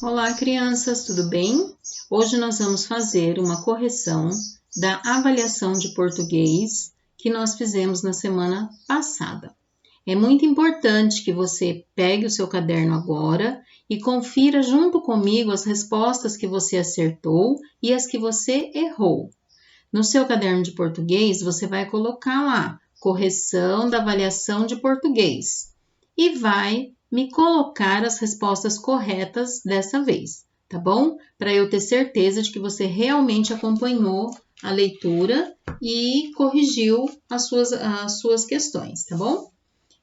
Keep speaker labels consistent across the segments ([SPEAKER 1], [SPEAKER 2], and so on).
[SPEAKER 1] Olá, crianças, tudo bem? Hoje nós vamos fazer uma correção da avaliação de português que nós fizemos na semana passada. É muito importante que você pegue o seu caderno agora e confira junto comigo as respostas que você acertou e as que você errou. No seu caderno de português, você vai colocar lá correção da avaliação de português e vai me colocar as respostas corretas dessa vez, tá bom? Para eu ter certeza de que você realmente acompanhou a leitura e corrigiu as suas questões, tá bom?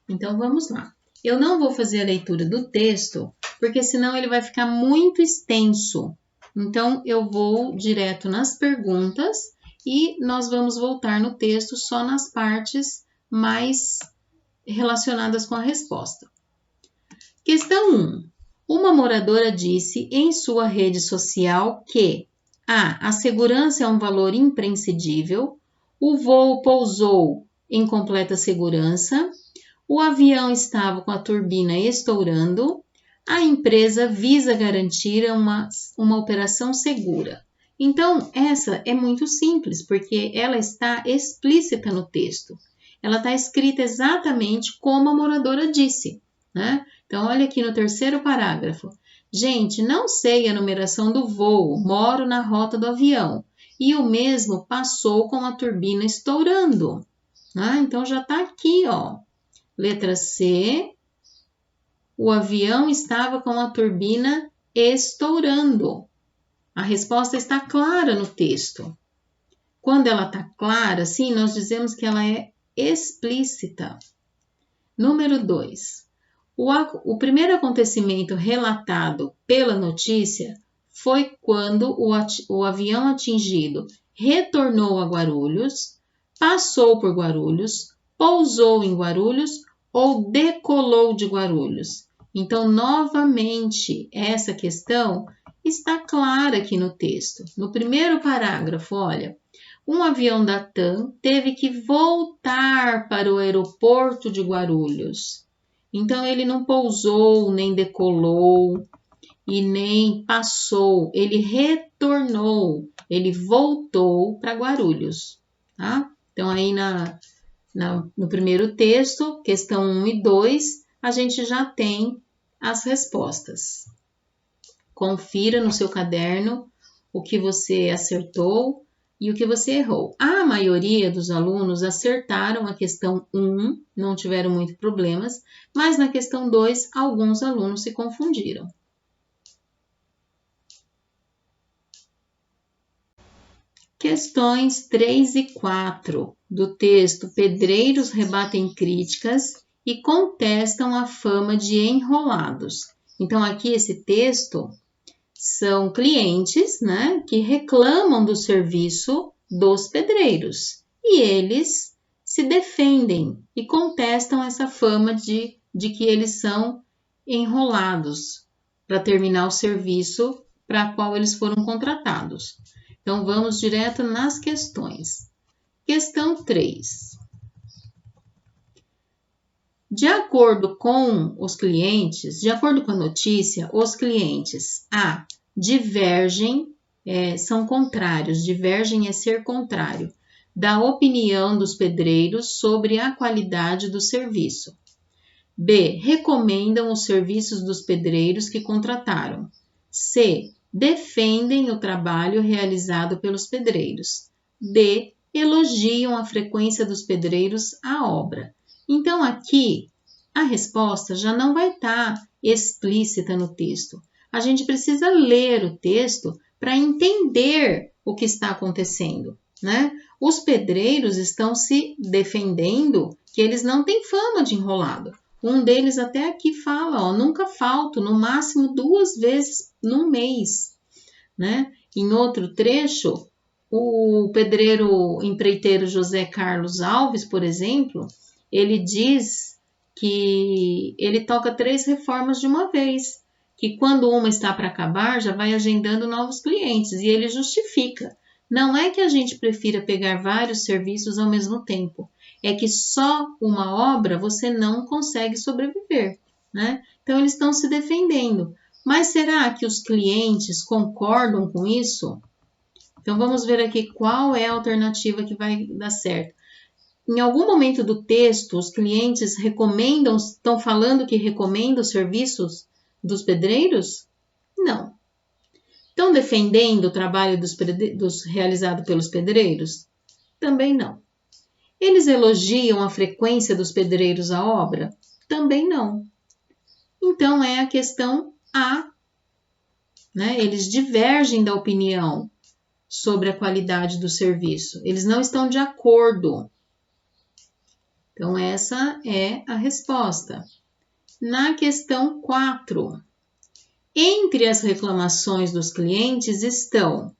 [SPEAKER 1] Então, vamos lá. Eu não vou fazer a leitura do texto, porque senão ele vai ficar muito extenso. Então, eu vou direto nas perguntas e nós vamos voltar no texto só nas partes mais relacionadas com a resposta. Questão 1. Uma moradora disse em sua rede social que a segurança é um valor imprescindível, o voo pousou em completa segurança, o avião estava com a turbina estourando, a empresa visa garantir uma operação segura. Então, essa é muito simples, porque ela está explícita no texto. Ela está escrita exatamente como a moradora disse, né? Então, olha aqui no terceiro parágrafo. Gente, não sei a numeração do voo, moro na rota do avião. E o mesmo passou com a turbina estourando. Então, já está aqui, ó. Letra C, o avião estava com a turbina estourando. A resposta está clara no texto. Quando ela está clara, sim, nós dizemos que ela é explícita. Número 2. O primeiro acontecimento relatado pela notícia foi quando o avião atingido retornou a Guarulhos, passou por Guarulhos, pousou em Guarulhos ou decolou de Guarulhos. Então, novamente, essa questão está clara aqui no texto. No primeiro parágrafo, olha, um avião da TAM teve que voltar para o aeroporto de Guarulhos. Então, ele não pousou, nem decolou e nem passou. Ele retornou, ele voltou para Guarulhos. Tá? Então, aí no primeiro texto, questão 1 e 2, a gente já tem as respostas. Confira no seu caderno o que você acertou e o que você errou. A maioria dos alunos acertaram a questão 1, não tiveram muitos problemas, mas na questão 2, alguns alunos se confundiram. Questões 3 e 4 do texto Pedreiros rebatem críticas e contestam a fama de enrolados. Então, aqui esse texto são clientes, né, que reclamam do serviço dos pedreiros e eles se defendem e contestam essa fama de que eles são enrolados para terminar o serviço para qual eles foram contratados. Então, vamos direto nas questões. Questão 3. De acordo com os clientes, de acordo com a notícia, os clientes divergem, são contrários, divergem é ser contrário, da opinião dos pedreiros sobre a qualidade do serviço. B. Recomendam os serviços dos pedreiros que contrataram. C. Defendem o trabalho realizado pelos pedreiros. D. Elogiam a frequência dos pedreiros à obra. Então, aqui, a resposta já não vai estar explícita no texto. A gente precisa ler o texto para entender o que está acontecendo, né? Os pedreiros estão se defendendo que eles não têm fama de enrolado. Um deles até aqui fala, ó, nunca falto, no máximo 2 vezes no mês, né? Em outro trecho, o pedreiro empreiteiro José Carlos Alves, por exemplo, ele diz que ele toca 3 reformas de uma vez, que quando uma está para acabar, já vai agendando novos clientes, e ele justifica. Não é que a gente prefira pegar vários serviços ao mesmo tempo, é que só uma obra você não consegue sobreviver, né? Então, eles estão se defendendo. Mas será que os clientes concordam com isso? Então, vamos ver aqui qual é a alternativa que vai dar certo. Em algum momento do texto, os clientes estão falando que recomendam os serviços dos pedreiros? Não. Estão defendendo o trabalho realizado pelos pedreiros? Também não. Eles elogiam a frequência dos pedreiros à obra? Também não. Então, é a questão A, né? Eles divergem da opinião sobre a qualidade do serviço. Eles não estão de acordo. Então, essa é a resposta. Na questão 4, entre as reclamações dos clientes estão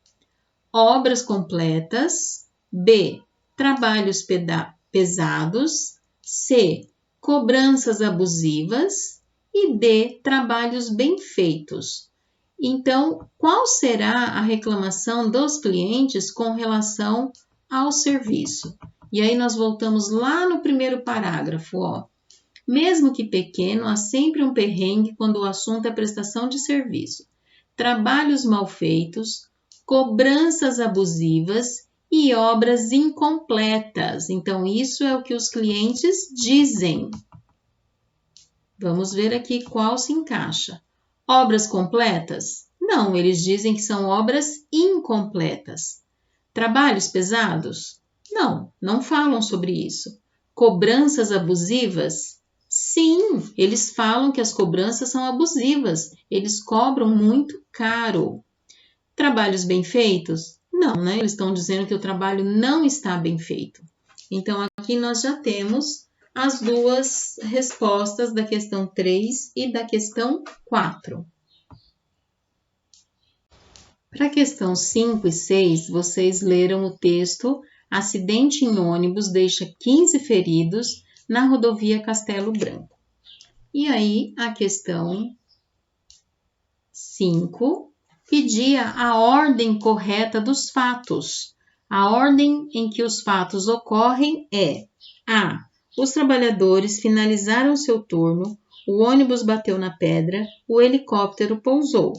[SPEAKER 1] obras completas, B, trabalhos pesados, C, cobranças abusivas e D, trabalhos bem feitos. Então, qual será a reclamação dos clientes com relação ao serviço? E aí nós voltamos lá no primeiro parágrafo, ó. Mesmo que pequeno, há sempre um perrengue quando o assunto é prestação de serviço. Trabalhos mal feitos, cobranças abusivas e obras incompletas. Então, isso é o que os clientes dizem. Vamos ver aqui qual se encaixa. Obras completas? Não, eles dizem que são obras incompletas. Trabalhos pesados? Não, não falam sobre isso. Cobranças abusivas? Sim, eles falam que as cobranças são abusivas. Eles cobram muito caro. Trabalhos bem feitos? Não, né? Eles estão dizendo que o trabalho não está bem feito. Então, aqui nós já temos as duas respostas da questão 3 e da questão 4. Para a questão 5 e 6, vocês leram o texto Acidente em ônibus deixa 15 feridos na rodovia Castelo Branco. E aí, a questão 5 pedia a ordem correta dos fatos. A ordem em que os fatos ocorrem é A. Os trabalhadores finalizaram seu turno, o ônibus bateu na pedra, o helicóptero pousou.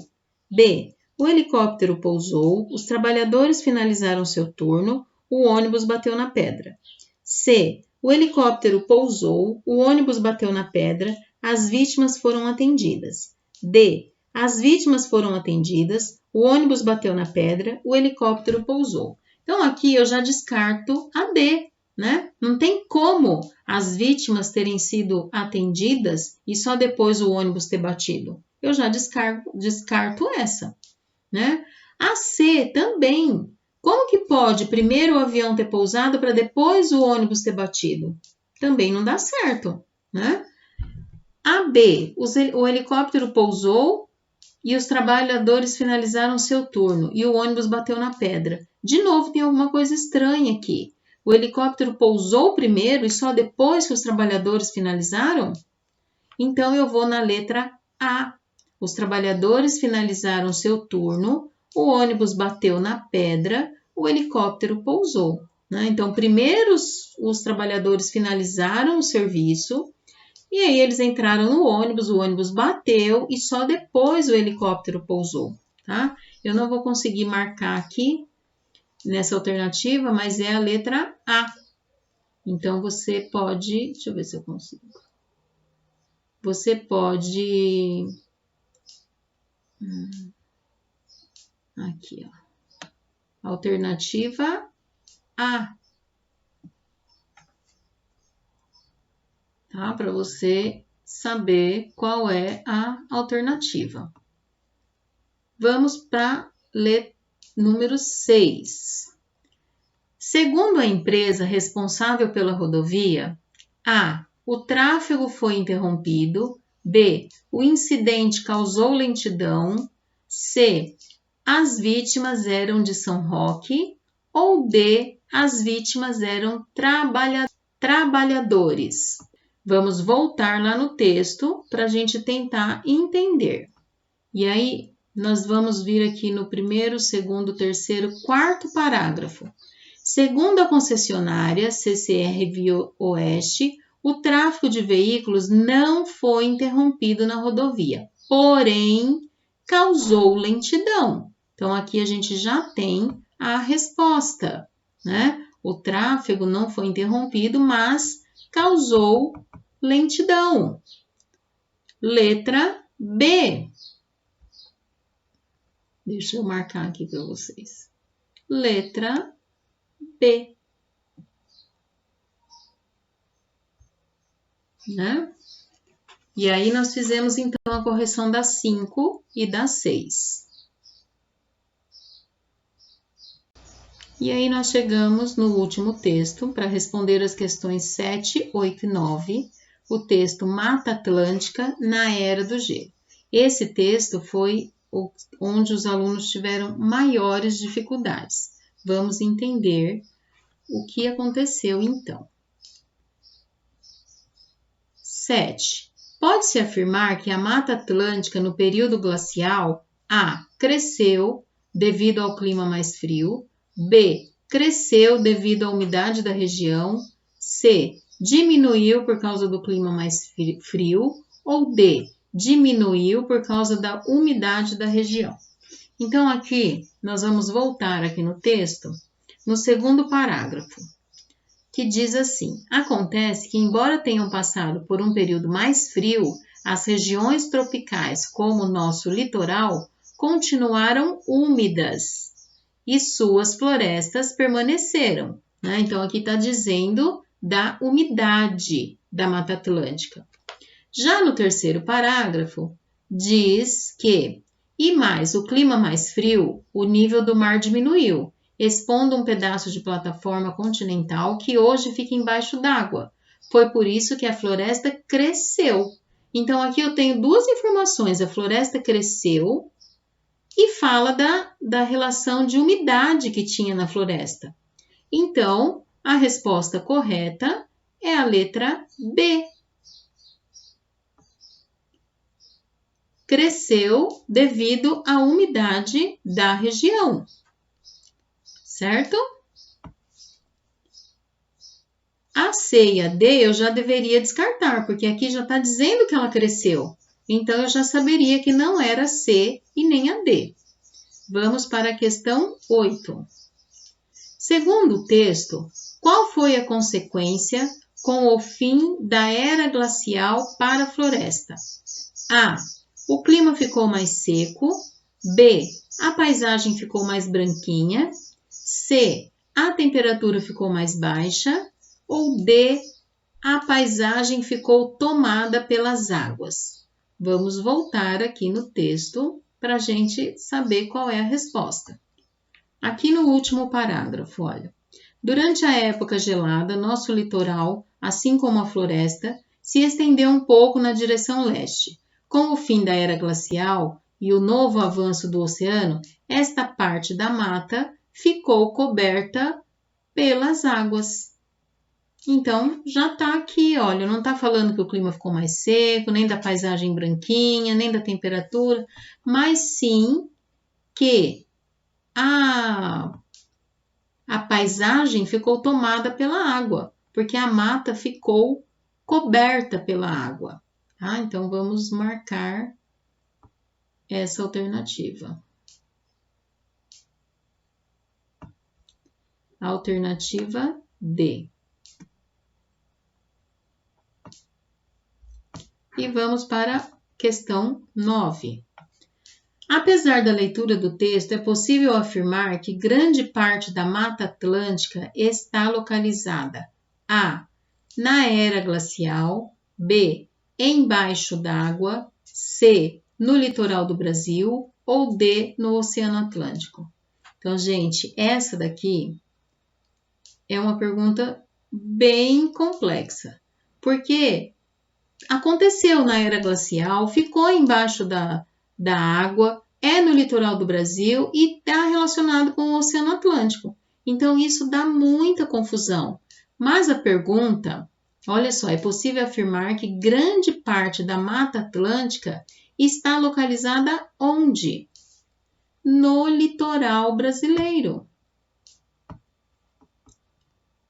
[SPEAKER 1] B. O helicóptero pousou, os trabalhadores finalizaram seu turno, o ônibus bateu na pedra. C. O helicóptero pousou, o ônibus bateu na pedra, as vítimas foram atendidas. D. As vítimas foram atendidas, o ônibus bateu na pedra, o helicóptero pousou. Então, aqui eu já descarto a D, né? Não tem como as vítimas terem sido atendidas e só depois o ônibus ter batido. Eu já descarto essa, né? A C também. Como que pode primeiro o avião ter pousado para depois o ônibus ter batido? Também não dá certo, né? A B, o helicóptero pousou e os trabalhadores finalizaram seu turno e o ônibus bateu na pedra. De novo, tem alguma coisa estranha aqui. O helicóptero pousou primeiro e só depois que os trabalhadores finalizaram? Então, eu vou na letra A. Os trabalhadores finalizaram seu turno, o ônibus bateu na pedra, o helicóptero pousou, né? Então, primeiro os trabalhadores finalizaram o serviço e aí eles entraram no ônibus, o ônibus bateu e só depois o helicóptero pousou, tá? Eu não vou conseguir marcar aqui nessa alternativa, mas é a letra A. Então, você pode... Deixa eu ver se eu consigo. Você pode... Aqui, ó. Alternativa A. Tá? Para você saber qual é a alternativa. Vamos para letra número 6. Segundo a empresa responsável pela rodovia, A. O tráfego foi interrompido. B. O incidente causou lentidão. C. As vítimas eram de São Roque. Ou D. As vítimas eram trabalhadores. Vamos voltar lá no texto para a gente tentar entender. E aí, nós vamos vir aqui no primeiro, segundo, terceiro, quarto parágrafo. Segundo a concessionária CCR Via Oeste, o tráfego de veículos não foi interrompido na rodovia. Porém, causou lentidão. Então, aqui a gente já tem a resposta, né? O tráfego não foi interrompido, mas causou lentidão. Letra B. Deixa eu marcar aqui para vocês. Letra B. Né? E aí nós fizemos então a correção da 5 e da 6. E aí nós chegamos no último texto para responder as questões 7, 8 e 9, o texto Mata Atlântica na Era do Gelo. Esse texto foi onde os alunos tiveram maiores dificuldades. Vamos entender o que aconteceu então. 7. Pode-se afirmar que a Mata Atlântica no período glacial A. Cresceu devido ao clima mais frio, B. Cresceu devido à umidade da região, C. Diminuiu por causa do clima mais frio, ou D. Diminuiu por causa da umidade da região. Então, aqui, nós vamos voltar aqui no texto, no segundo parágrafo, que diz assim: acontece que, embora tenham passado por um período mais frio, as regiões tropicais, como o nosso litoral, continuaram úmidas e suas florestas permaneceram. Né? Então, aqui está dizendo da umidade da Mata Atlântica. Já no terceiro parágrafo, diz que, e mais, o clima mais frio, o nível do mar diminuiu, expondo um pedaço de plataforma continental que hoje fica embaixo d'água. Foi por isso que a floresta cresceu. Então, aqui eu tenho duas informações. A floresta cresceu e fala da relação de umidade que tinha na floresta. Então, a resposta correta é a letra B. Cresceu devido à umidade da região. Certo? A C e a D eu já deveria descartar, porque aqui já está dizendo que ela cresceu. Então, eu já saberia que não era a C e nem a D. Vamos para a questão 8. Segundo o texto, qual foi a consequência com o fim da era glacial para a floresta? A. O clima ficou mais seco. B. A paisagem ficou mais branquinha. C. A temperatura ficou mais baixa. Ou D. A paisagem ficou tomada pelas águas. Vamos voltar aqui no texto para a gente saber qual é a resposta. Aqui no último parágrafo, olha. Durante a época gelada, nosso litoral, assim como a floresta, se estendeu um pouco na direção leste. Com o fim da era glacial e o novo avanço do oceano, esta parte da mata ficou coberta pelas águas. Então, já está aqui, olha, não está falando que o clima ficou mais seco, nem da paisagem branquinha, nem da temperatura, mas sim que a paisagem ficou tomada pela água, porque a mata ficou coberta pela água. Tá? Então, vamos marcar essa alternativa. Alternativa D. E vamos para a questão 9. Apesar da leitura do texto, é possível afirmar que grande parte da Mata Atlântica está localizada: A. Na era glacial. B. Embaixo d'água. C. No litoral do Brasil. Ou D. No Oceano Atlântico. Então, gente, essa daqui é uma pergunta bem complexa, porque aconteceu na era glacial, ficou embaixo da água, é no litoral do Brasil e está relacionado com o Oceano Atlântico. Então, isso dá muita confusão. Mas a pergunta, olha só, é possível afirmar que grande parte da Mata Atlântica está localizada onde? No litoral brasileiro.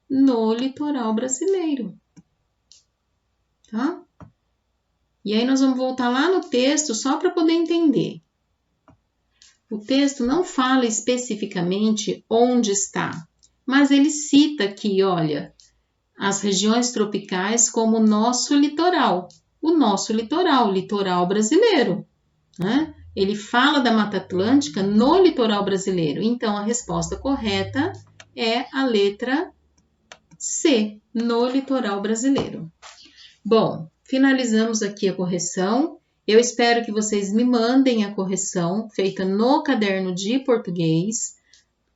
[SPEAKER 1] No litoral brasileiro. Tá? E aí nós vamos voltar lá no texto só para poder entender. O texto não fala especificamente onde está, mas ele cita aqui, olha, as regiões tropicais como o nosso litoral brasileiro, né? Ele fala da Mata Atlântica no litoral brasileiro. Então, a resposta correta é a letra C, no litoral brasileiro. Bom, finalizamos aqui a correção. Eu espero que vocês me mandem a correção feita no caderno de português,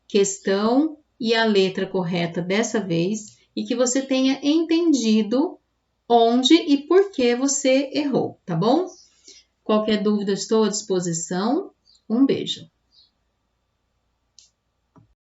[SPEAKER 1] questão e a letra correta dessa vez, e que você tenha entendido onde e por que você errou, tá bom? Qualquer dúvida, estou à disposição. Um beijo.